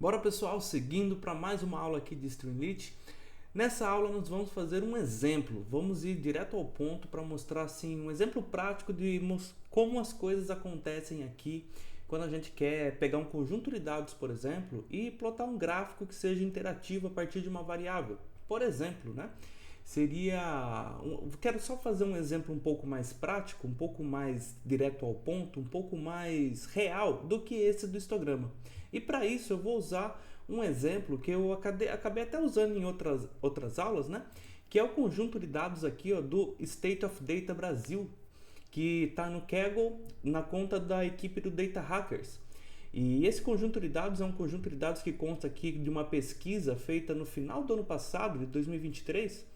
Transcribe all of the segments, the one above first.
Bora pessoal, seguindo para mais uma aula aqui de Streamlit. Nessa aula nós vamos fazer um exemplo, vamos ir direto ao ponto para mostrar assim um exemplo prático de como as coisas acontecem aqui quando a gente quer pegar um conjunto de dados, por exemplo, e plotar um gráfico que seja interativo a partir de uma variável. Por exemplo, né? Quero só fazer um exemplo um pouco mais prático, um pouco mais direto ao ponto, um pouco mais real do que esse do histograma. E para isso eu vou usar um exemplo que eu acabei até usando em outras aulas, né? Que é o conjunto de dados aqui, ó, do State of Data Brasil, que está no Kaggle, na conta da equipe do Data Hackers. E esse conjunto de dados é um conjunto de dados que consta aqui de uma pesquisa feita no final do ano passado, de 2023,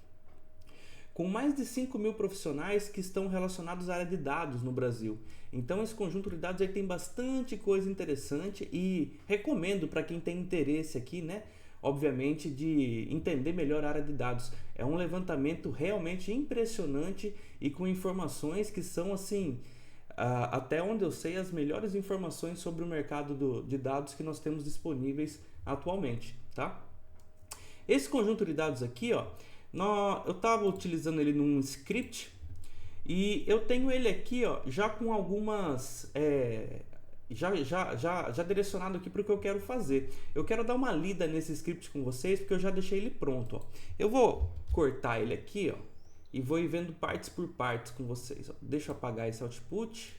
com mais de 5 mil profissionais que estão relacionados à área de dados no Brasil. Então esse conjunto de dados aí tem bastante coisa interessante e recomendo para quem tem interesse aqui, né? Obviamente, de entender melhor a área de dados. É um levantamento realmente impressionante e com informações que são, assim, até onde eu sei, as melhores informações sobre o mercado de dados que nós temos disponíveis atualmente, tá? Esse conjunto de dados aqui, ó, eu estava utilizando ele num script e eu tenho ele aqui, ó, já com algumas já direcionado aqui para o que eu quero fazer. Eu quero dar uma lida nesse script com vocês porque eu já deixei ele pronto, ó. Eu vou cortar ele aqui, ó, e vou ir vendo partes por partes com vocês, ó. Deixa eu apagar esse output.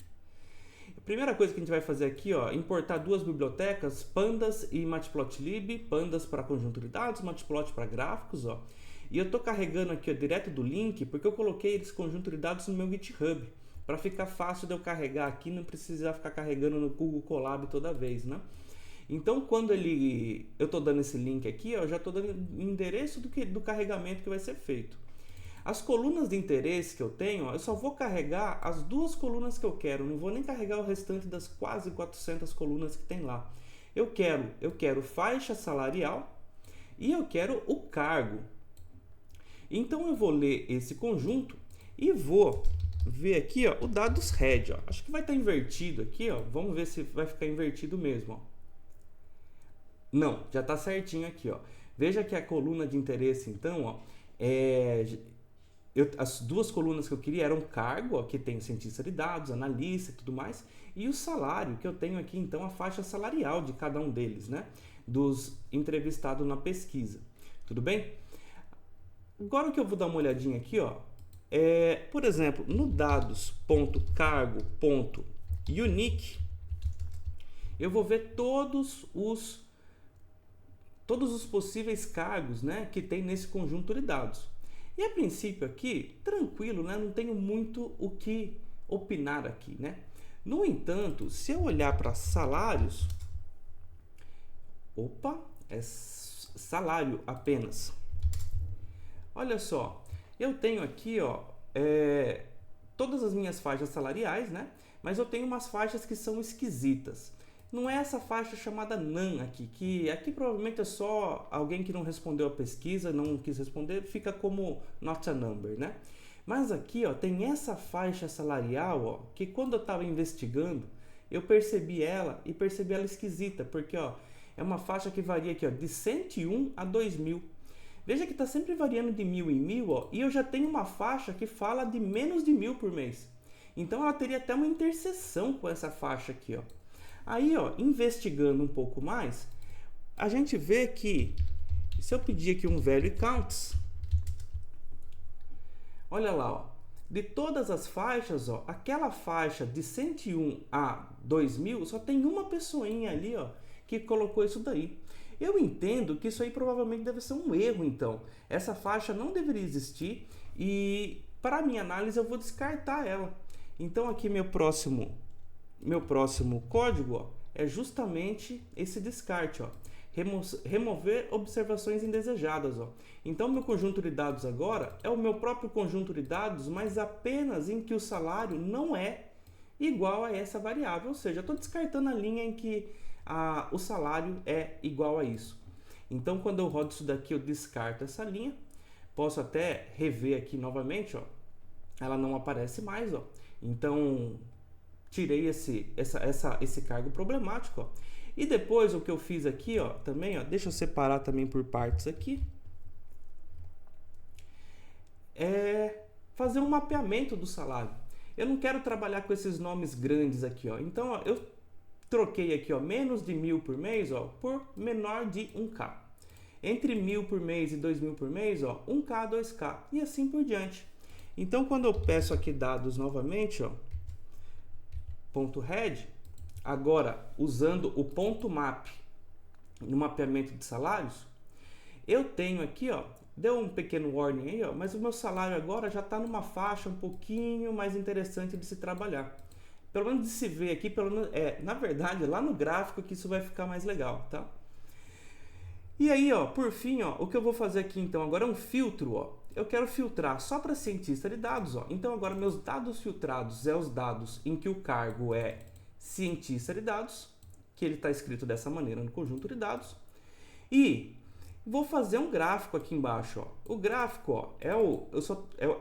A primeira coisa que a gente vai fazer aqui, ó, importar duas bibliotecas, Pandas e Matplotlib, Pandas para conjunto de dados, Matplot para gráficos, ó. E eu estou carregando aqui, ó, direto do link, porque eu coloquei esse conjunto de dados no meu GitHub, para ficar fácil de eu carregar aqui, não precisar ficar carregando no Google Colab toda vez, né? Então, quando eu estou dando esse link aqui, ó, eu já estou dando o endereço do carregamento que vai ser feito. As colunas de interesse que eu tenho, ó, eu só vou carregar as duas colunas que eu quero, não vou nem carregar o restante das quase 400 colunas que tem lá. Eu quero faixa salarial e eu quero o cargo. Então eu vou ler esse conjunto e vou ver aqui, ó, o dados head, ó. Acho que vai estar invertido aqui, ó. Vamos ver se vai ficar invertido mesmo, ó. Não, já está certinho aqui, ó. Veja que a coluna de interesse, então, ó, as duas colunas que eu queria eram cargo, ó, que tem cientista de dados, analista e tudo mais, e o salário, que eu tenho aqui, então, a faixa salarial de cada um deles, né? Dos entrevistados na pesquisa. Tudo bem? Agora o que eu vou dar uma olhadinha aqui, ó, por exemplo, no dados.cargo.unique, eu vou ver todos os possíveis cargos, né, que tem nesse conjunto de dados. E a princípio aqui, tranquilo, né, não tenho muito o que opinar aqui, né? No entanto, se eu olhar para salários, é salário apenas. Olha só, eu tenho aqui, ó, todas as minhas faixas salariais, né? Mas eu tenho umas faixas que são esquisitas. Não é essa faixa chamada NaN aqui, que aqui provavelmente é só alguém que não respondeu a pesquisa, não quis responder, fica como not a number, né? Mas aqui, ó, tem essa faixa salarial, ó, que quando eu estava investigando, eu percebi ela esquisita, porque, ó, é uma faixa que varia aqui, ó, de 101 a 2000. Veja que está sempre variando de 1000 em 1000, ó, e eu já tenho uma faixa que fala de menos de 1000 por mês. Então ela teria até uma interseção com essa faixa aqui, ó. Aí, ó, investigando um pouco mais, a gente vê que se eu pedir aqui um value counts, olha lá, ó, de todas as faixas, ó, aquela faixa de 101 a 2000 só tem uma pessoinha ali, ó, que colocou isso daí. Eu entendo que isso aí provavelmente deve ser um erro, então. Essa faixa não deveria existir e, para minha análise, eu vou descartar ela. Então, aqui meu próximo código, ó, é justamente esse descarte, ó. Remover observações indesejadas, ó. Então, meu conjunto de dados agora é o meu próprio conjunto de dados, mas apenas em que o salário não é igual a essa variável. Ou seja, eu estou descartando a linha em que o salário é igual a isso. Então, quando eu rodo isso daqui, eu descarto essa linha. Posso até rever aqui novamente, ó. Ela não aparece mais, ó. Então, tirei esse cargo problemático, ó. E depois o que eu fiz aqui, ó, também, ó, deixa eu separar também por partes aqui. É fazer um mapeamento do salário. Eu não quero trabalhar com esses nomes grandes aqui, ó. Então, ó, eu troquei aqui, ó, menos de 1.000 por mês, ó, por menor de 1K. Entre 1.000 por mês e 2.000 por mês, ó, 1K, 2K e assim por diante. Então, quando eu peço aqui dados novamente, ó, ponto head, agora usando o ponto map no mapeamento de salários, eu tenho aqui, ó, deu um pequeno warning aí, ó, mas o meu salário agora já está numa faixa um pouquinho mais interessante de se trabalhar. Pelo menos de se ver aqui, pelo menos, na verdade, lá no gráfico que isso vai ficar mais legal, tá? E aí, ó, por fim, ó, o que eu vou fazer aqui então agora é um filtro, ó. Eu quero filtrar só para cientista de dados, ó. Então agora meus dados filtrados é os dados em que o cargo é cientista de dados, que ele está escrito dessa maneira no conjunto de dados. E vou fazer um gráfico aqui embaixo, ó. O gráfico, ó,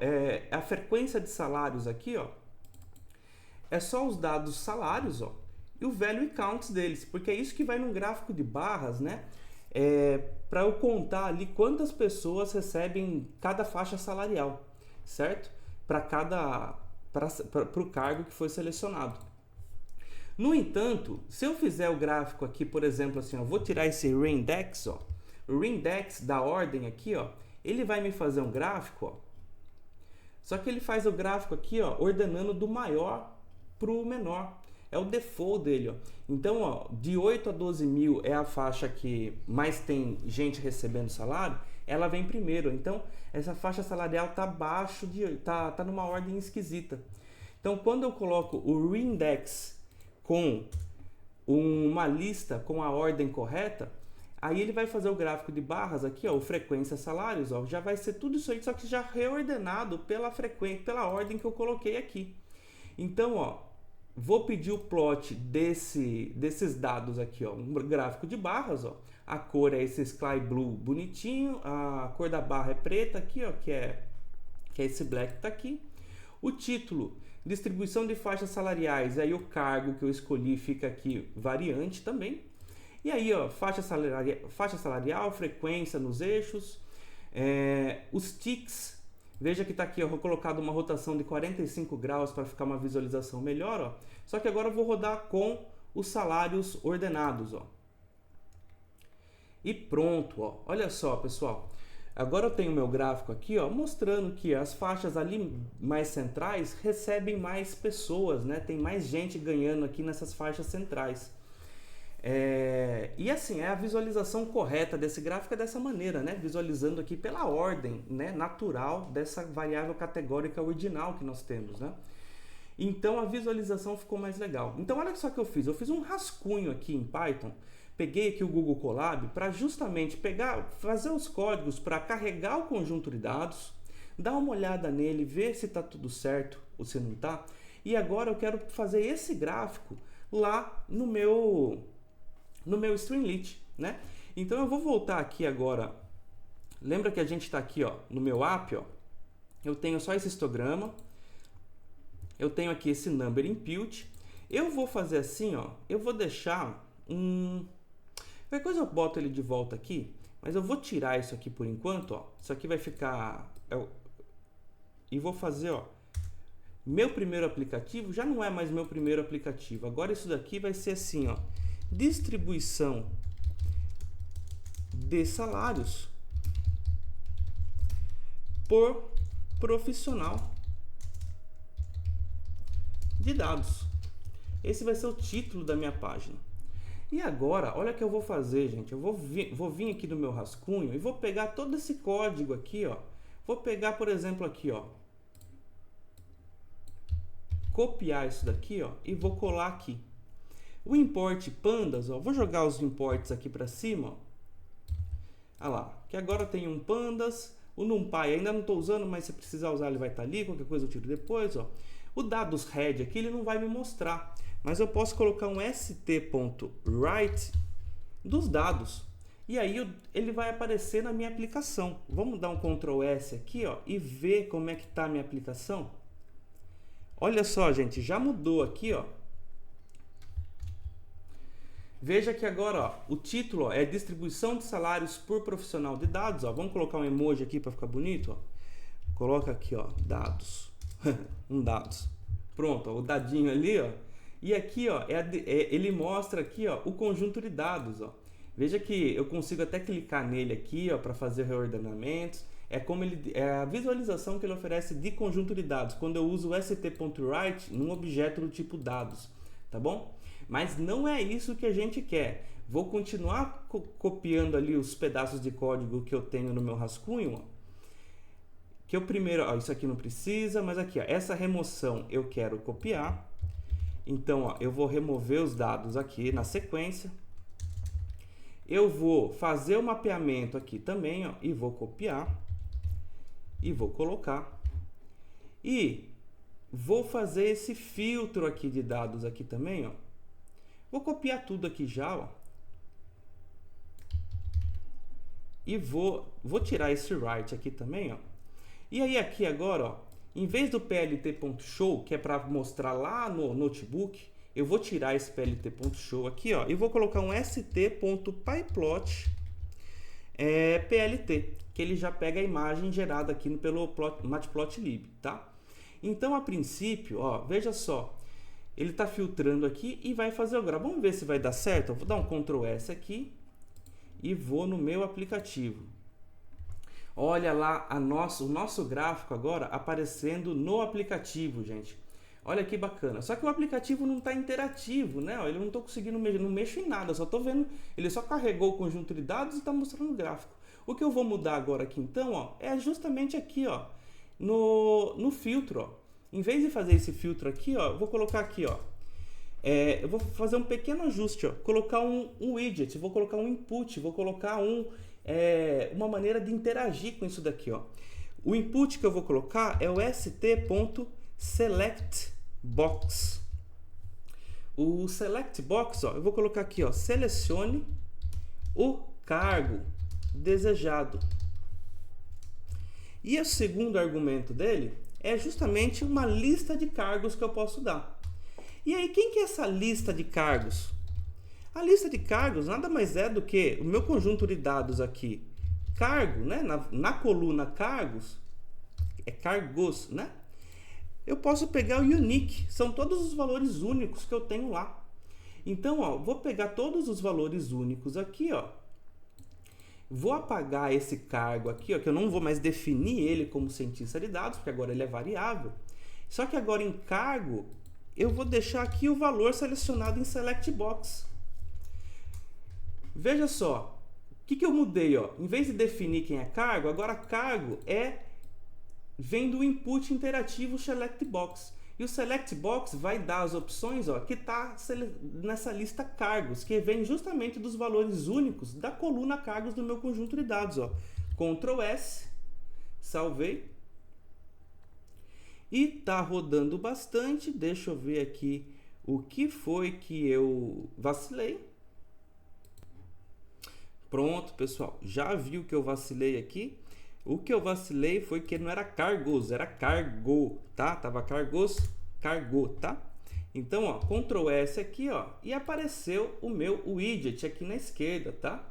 é a frequência de salários aqui, ó. É só os dados salários, ó, e o value counts deles, porque é isso que vai num gráfico de barras, né? Para eu contar ali quantas pessoas recebem cada faixa salarial, certo? Para o cargo que foi selecionado. No entanto, se eu fizer o gráfico aqui, por exemplo, assim, eu vou tirar esse Reindex, ó, o Reindex da ordem aqui, ó, ele vai me fazer um gráfico, ó, só que ele faz o gráfico aqui, ó, ordenando do maior para o menor. É o default dele, ó. Então, ó, de 8 a 12 mil é a faixa que mais tem gente recebendo salário, ela vem primeiro. Então, essa faixa salarial tá abaixo tá numa ordem esquisita. Então, quando eu coloco o Reindex com uma lista com a ordem correta, aí ele vai fazer o gráfico de barras aqui, ó, o frequência salários, ó, já vai ser tudo isso aí, só que já reordenado pela frequência, pela ordem que eu coloquei aqui. Então, ó, vou pedir o plot desses dados aqui, ó, um gráfico de barras, ó. A cor é esse sky blue bonitinho, a cor da barra é preta aqui, ó, que é esse black que tá aqui. O título, distribuição de faixas salariais, aí o cargo que eu escolhi fica aqui variante também. E aí, ó, faixa salarial, frequência nos eixos, os ticks. Veja que está aqui, ó, vou colocar uma rotação de 45 graus para ficar uma visualização melhor, ó. Só que agora eu vou rodar com os salários ordenados, ó. E pronto, ó. Olha só, pessoal. Agora eu tenho meu gráfico aqui, ó, mostrando que as faixas ali mais centrais recebem mais pessoas, né? Tem mais gente ganhando aqui nessas faixas centrais. E assim, a visualização correta desse gráfico é dessa maneira, né? Visualizando aqui pela ordem, né, natural dessa variável categórica original que nós temos, né? Então a visualização ficou mais legal. Então olha só o que eu fiz um rascunho aqui em Python, peguei aqui o Google Colab para justamente fazer os códigos para carregar o conjunto de dados, dar uma olhada nele, ver se está tudo certo ou se não está. E agora eu quero fazer esse gráfico lá no meu Streamlit, né? Então eu vou voltar aqui agora. Lembra que a gente está aqui, ó, no meu app, ó. Eu tenho só esse histograma. Eu tenho aqui esse number input. Eu vou fazer assim, ó. Eu vou deixar qualquer coisa eu boto ele de volta aqui, mas eu vou tirar isso aqui por enquanto, ó. Isso aqui vai ficar e vou fazer, ó. Meu primeiro aplicativo já não é mais meu primeiro aplicativo. Agora isso daqui vai ser assim, ó. Distribuição de salários por profissional de dados. Esse vai ser o título da minha página. E agora, olha o que eu vou fazer, gente. Eu vou vir aqui no meu rascunho e vou pegar todo esse código aqui, ó. Vou pegar, por exemplo, aqui, ó. Copiar isso daqui, ó, e vou colar aqui. O import pandas, ó, vou jogar os imports aqui para cima, ó. Ah lá, que agora tem um pandas, o NumPy ainda não estou usando, mas se precisar usar ele vai estar ali, qualquer coisa eu tiro depois, ó. O dados head aqui ele não vai me mostrar, mas eu posso colocar um st.write dos dados. E aí ele vai aparecer na minha aplicação. Vamos dar um Ctrl S aqui, ó, e ver como é que está a minha aplicação. Olha só, gente, já mudou aqui, ó. Veja que agora, ó, o título, ó, é distribuição de salários por profissional de dados, ó. Vamos colocar um emoji aqui para ficar bonito, ó. Coloca aqui, ó, dados. Dados. Pronto, ó, o dadinho ali, ó. E aqui, ó, ele mostra aqui, ó, o conjunto de dados, ó. Veja que eu consigo até clicar nele aqui, ó, para fazer reordenamentos. É a visualização que ele oferece de conjunto de dados, quando eu uso o st.write num objeto do tipo dados, tá bom? Mas não é isso que a gente quer. Vou continuar copiando ali os pedaços de código que eu tenho no meu rascunho, ó. Que eu primeiro, ó, isso aqui não precisa, mas aqui, ó, essa remoção eu quero copiar. Então, ó, eu vou remover os dados aqui na sequência. Eu vou fazer o mapeamento aqui também, ó, e vou copiar. E vou colocar. E vou fazer esse filtro aqui de dados aqui também, ó. Vou copiar tudo aqui já, ó. E vou tirar esse write aqui também, ó. E aí aqui agora, ó, em vez do plt.show, que é para mostrar lá no notebook, eu vou tirar esse plt.show aqui, ó, e vou colocar um st.pyplot plt, que ele já pega a imagem gerada aqui pelo matplotlib, tá? Então, a princípio, ó, veja só, ele está filtrando aqui e vai fazer agora. Vamos ver se vai dar certo. Eu vou dar um Ctrl S aqui e vou no meu aplicativo. Olha lá o nosso gráfico agora aparecendo no aplicativo, gente. Olha que bacana. Só que o aplicativo não está interativo, né? Ele não estou conseguindo mexer, não mexo em nada. Só estou vendo, ele só carregou o conjunto de dados e está mostrando o gráfico. O que eu vou mudar agora aqui então, ó, é justamente aqui, ó, no filtro, ó. Em vez de fazer esse filtro aqui, ó, eu vou colocar aqui, ó. Eu vou fazer um pequeno ajuste, ó. Colocar um widget, vou colocar um input, vou colocar uma maneira de interagir com isso daqui, ó. O input que eu vou colocar é o st.selectBox. O selectBox, ó, eu vou colocar aqui, ó, selecione o cargo desejado. E o segundo argumento dele é justamente uma lista de cargos que eu posso dar. E aí, quem que é essa lista de cargos? A lista de cargos nada mais é do que o meu conjunto de dados aqui, cargo, né? Na coluna cargos, é cargos, né? Eu posso pegar o unique, são todos os valores únicos que eu tenho lá. Então, ó, vou pegar todos os valores únicos aqui, ó. Vou apagar esse cargo aqui, ó, que eu não vou mais definir ele como cientista de dados, porque agora ele é variável. Só que agora em cargo, eu vou deixar aqui o valor selecionado em selectBox. Veja só, o que eu mudei, ó? Em vez de definir quem é cargo, agora cargo vem do input interativo selectBox. E o selectBox vai dar as opções, ó, que está nessa lista cargos, que vem justamente dos valores únicos da coluna cargos do meu conjunto de dados, ó. Ctrl S, salvei. E tá rodando bastante. Deixa eu ver aqui o que foi que eu vacilei. Pronto, pessoal. Já viu que eu vacilei aqui? O que eu vacilei foi que não era cargos, era cargo, tá? Tava cargos, cargo, tá? Então, ó, Ctrl S aqui, ó, e apareceu o meu widget aqui na esquerda, tá?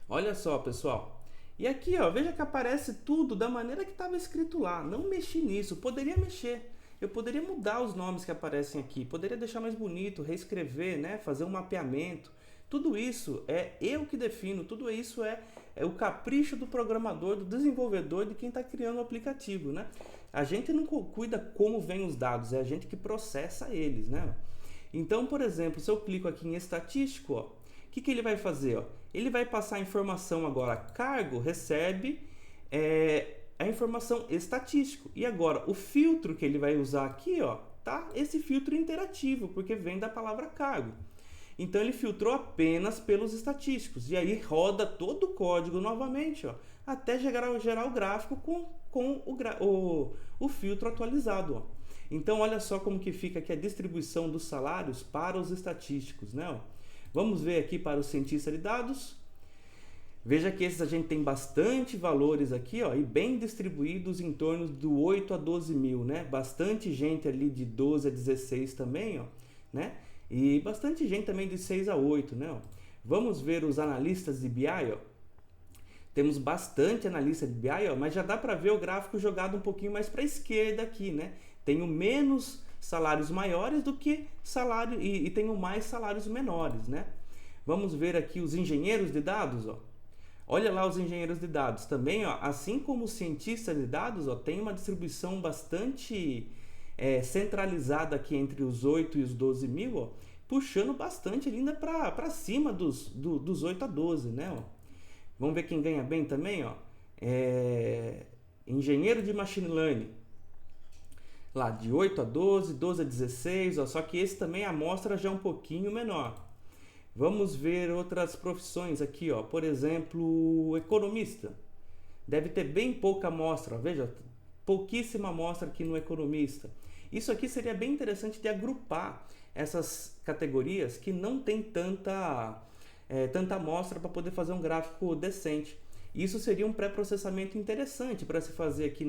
Olha só, pessoal. E aqui, ó, veja que aparece tudo da maneira que estava escrito lá. Não mexi nisso, poderia mexer. Eu poderia mudar os nomes que aparecem aqui, poderia deixar mais bonito, reescrever, né? Fazer um mapeamento. Tudo isso é eu que defino, tudo isso é o capricho do programador, do desenvolvedor, de quem está criando o aplicativo, né? A gente não cuida como vem os dados, é a gente que processa eles, né? Então, por exemplo, se eu clico aqui em estatístico, ó, o que ele vai fazer? Ó? Ele vai passar a informação agora, cargo recebe a informação estatístico. E agora, o filtro que ele vai usar aqui, ó, tá? Esse filtro interativo, porque vem da palavra cargo. Então, ele filtrou apenas pelos estatísticos. E aí, roda todo o código novamente, ó, até gerar o gráfico com o filtro atualizado. Ó. Então, olha só como que fica aqui a distribuição dos salários para os estatísticos, né? Ó. Vamos ver aqui para o cientista de dados. Veja que esses a gente tem bastante valores aqui, ó, e bem distribuídos em torno do 8 a 12 mil, né? Bastante gente ali de 12 a 16 também, ó, né? E bastante gente também de 6 a 8, né? Ó. Vamos ver os analistas de BI, ó. Temos bastante analista de BI, ó, mas já dá para ver o gráfico jogado um pouquinho mais para a esquerda aqui, né? Tenho menos salários maiores do que salário e tenho mais salários menores, né? Vamos ver aqui os engenheiros de dados, ó. Olha lá os engenheiros de dados também, ó, assim como os cientistas de dados, ó, tem uma distribuição bastante centralizada aqui entre os 8 e os 12 mil, ó, puxando bastante ainda para cima dos 8 a 12, né? Ó. Vamos ver quem ganha bem também, ó. Engenheiro de Machine Learning, lá de 8 a 12, 12 a 16, ó, só que esse também a amostra já é um pouquinho menor. Vamos ver outras profissões aqui, ó. Por exemplo, economista. Deve ter bem pouca amostra, veja, pouquíssima amostra aqui no economista. Isso aqui seria bem interessante de agrupar essas categorias que não tem tanta amostra para poder fazer um gráfico decente. Isso seria um pré-processamento interessante para se fazer aqui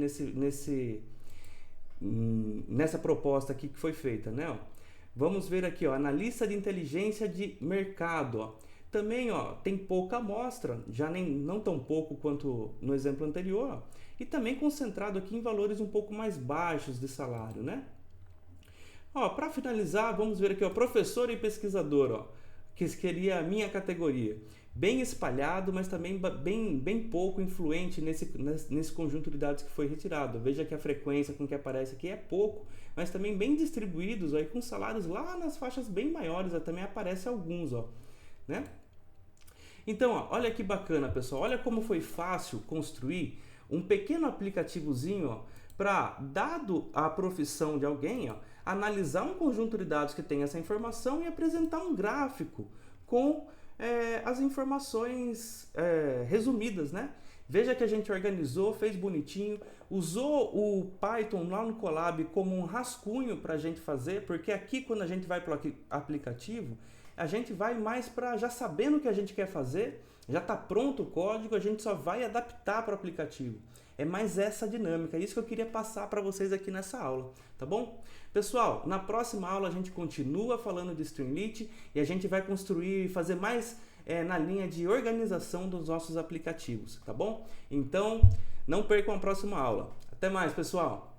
nessa proposta aqui que foi feita, né? Ó. Vamos ver aqui, ó, analista de inteligência de mercado, ó. Também, ó, tem pouca amostra, já não tão pouco quanto no exemplo anterior, ó, e também concentrado aqui em valores um pouco mais baixos de salário, né? Ó, para finalizar, vamos ver aqui, ó, professor e pesquisador, ó, que seria a minha categoria. Bem espalhado, mas também bem pouco influente nesse conjunto de dados que foi retirado. Veja que a frequência com que aparece aqui é pouco, mas também bem distribuídos, aí com salários lá nas faixas bem maiores, ó, também aparece alguns, ó, né? Então, ó, olha que bacana, pessoal. Olha como foi fácil construir um pequeno aplicativozinho para, dado a profissão de alguém, ó, analisar um conjunto de dados que tem essa informação e apresentar um gráfico com as informações resumidas, né? Veja que a gente organizou, fez bonitinho, usou o Python lá no Colab como um rascunho para a gente fazer, porque aqui quando a gente vai para o aplicativo, a gente vai mais para já sabendo o que a gente quer fazer, já está pronto o código, a gente só vai adaptar para o aplicativo. É mais essa dinâmica, é isso que eu queria passar para vocês aqui nessa aula, tá bom? Pessoal, na próxima aula a gente continua falando de Streamlit e a gente vai construir, fazer mais na linha de organização dos nossos aplicativos, tá bom? Então, não percam a próxima aula. Até mais, pessoal!